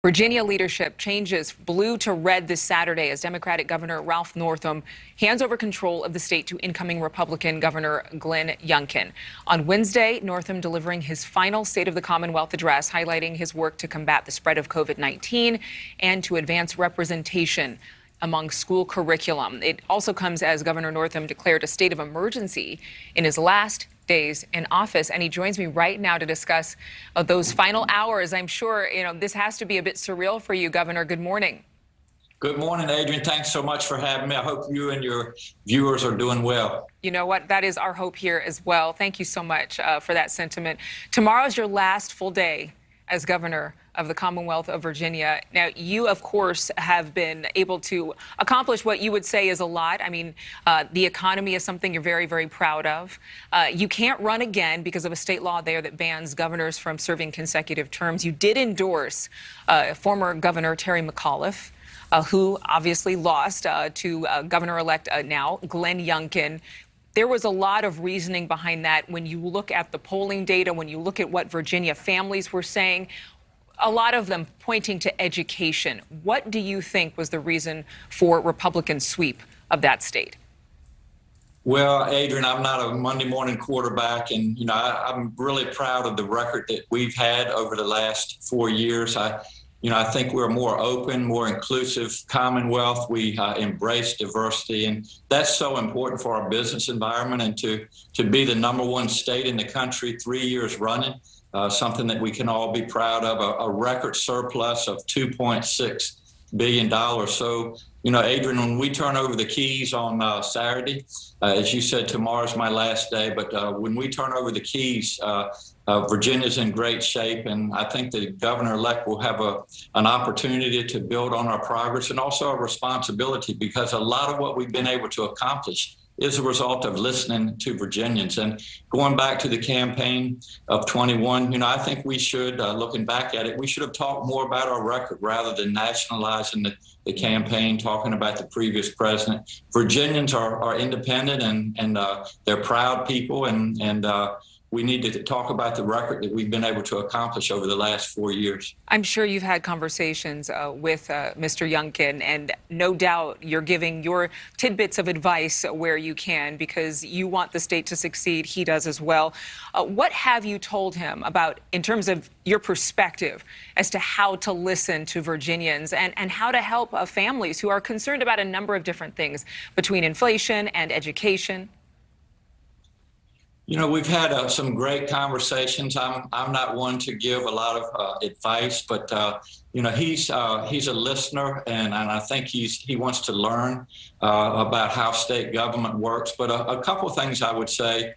Virginia leadership changes blue to red this Saturday as Democratic Governor Ralph Northam hands over control of the state to incoming Republican Governor Glenn Youngkin. On Wednesday, Northam delivering his final State of the Commonwealth address, highlighting his work to combat the spread of COVID-19 and to advance representation among school curriculum. It also comes as Governor Northam declared a state of emergency in his last days in office, and he joins me right now to discuss those final hours. I'm sure, this has to be a bit surreal for you, Governor. Good morning. Good morning, Adrienne. Thanks so much for having me. I hope you and your viewers are doing well. You know what? That is our hope here as well. Thank you so much for that sentiment. Tomorrow's your last full day as governor of the Commonwealth of Virginia. Now, you, of course, have been able to accomplish what you would say is a lot. I mean, the economy is something you're very, very proud of. You can't run again because of a state law there that bans governors from serving consecutive terms. You did endorse former Governor Terry McAuliffe, who obviously lost to Governor-elect now Glenn Youngkin. There was a lot of reasoning behind that when you look at the polling data, when you look at what Virginia families were saying, a lot of them pointing to education. What do you think was the reason for Republican sweep of that state? Well, Adrienne, I'm not a Monday morning quarterback, and I'm really proud of the record that we've had over the last 4 years. I think we're a more open, more inclusive Commonwealth. We embrace diversity, and that's so important for our business environment. And to be the #1 state in the country 3 years running, something that we can all be proud of, a record surplus of $2.6 billion. So, Adrienne, when we turn over the keys on Saturday, as you said, tomorrow's my last day, but when we turn over the keys, Virginia's in great shape, and I think the governor-elect will have an opportunity to build on our progress and also a responsibility, because a lot of what we've been able to accomplish is a result of listening to Virginians. And going back to the campaign of 21, I think we should, looking back at it, we should have talked more about our record rather than nationalizing the campaign, talking about the previous president. Virginians are independent and they're proud people, and we need to talk about the record that we've been able to accomplish over the last 4 years. I'm sure you've had conversations with Mr. Youngkin, and no doubt you're giving your tidbits of advice where you can, because you want the state to succeed. He does as well. What have you told him about, in terms of your perspective, as to how to listen to Virginians and how to help families who are concerned about a number of different things between inflation and education? We've had some great conversations. I'm not one to give a lot of advice, but he's a listener, and I think he wants to learn about how state government works. But a couple of things I would say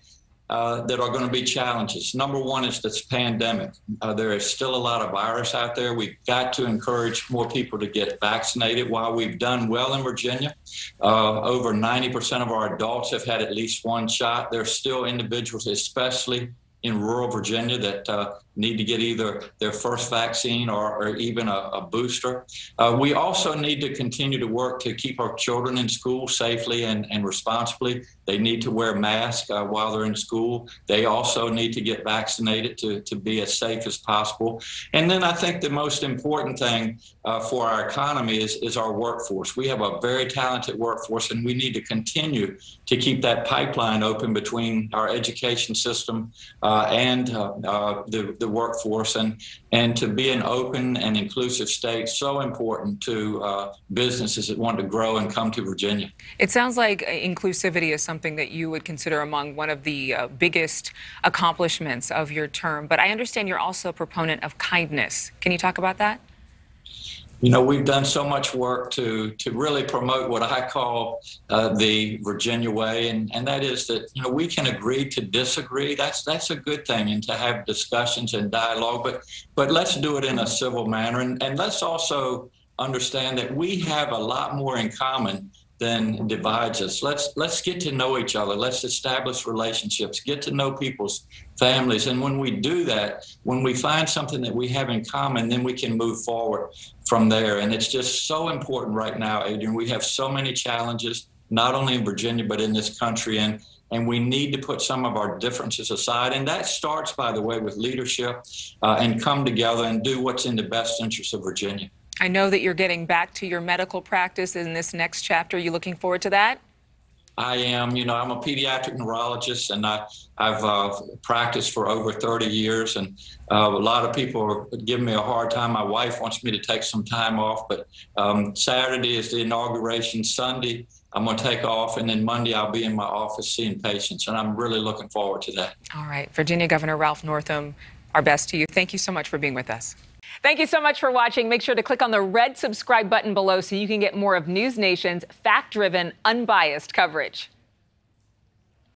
that are going to be challenges. Number one is this pandemic. There is still a lot of virus out there. We've got to encourage more people to get vaccinated. While we've done well in Virginia, over 90% of our adults have had at least one shot. There are still individuals, especially in rural Virginia, that need to get either their first vaccine or even a booster. We also need to continue to work to keep our children in school safely and responsibly. They need to wear masks while they're in school. They also need to get vaccinated to be as safe as possible. And then I think the most important thing for our economy is our workforce. We have a very talented workforce, and we need to continue to keep that pipeline open between our education system and the workforce, and to be an open and inclusive state, so important to businesses that want to grow and come to Virginia. It sounds like inclusivity is something that you would consider among one of the biggest accomplishments of your term, but I understand you're also a proponent of kindness. Can you talk about that? We've done so much work to really promote what I call the Virginia way, and that is that, we can agree to disagree. That's a good thing, and to have discussions and dialogue, but let's do it in a civil manner, and let's also understand that we have a lot more in common than divides us. Let's get to know each other. Let's establish relationships, get to know people's families. And when we do that, when we find something that we have in common, then we can move forward from there. And it's just so important right now, Adrienne. We have so many challenges, not only in Virginia, but in this country. And and we need to put some of our differences aside. And that starts, by the way, with leadership and come together and do what's in the best interest of Virginia. I know that you're getting back to your medical practice in this next chapter. Are you looking forward to that? I am. You know, I'm a pediatric neurologist, and I've practiced for over 30 years, and a lot of people are giving me a hard time. My wife wants me to take some time off, but Saturday is the inauguration. Sunday, I'm going to take off, and then Monday I'll be in my office seeing patients, and I'm really looking forward to that. All right. Virginia Governor Ralph Northam, our best to you. Thank you so much for being with us. Thank you so much for watching. Make sure to click on the red subscribe button below so you can get more of NewsNation's fact-driven, unbiased coverage.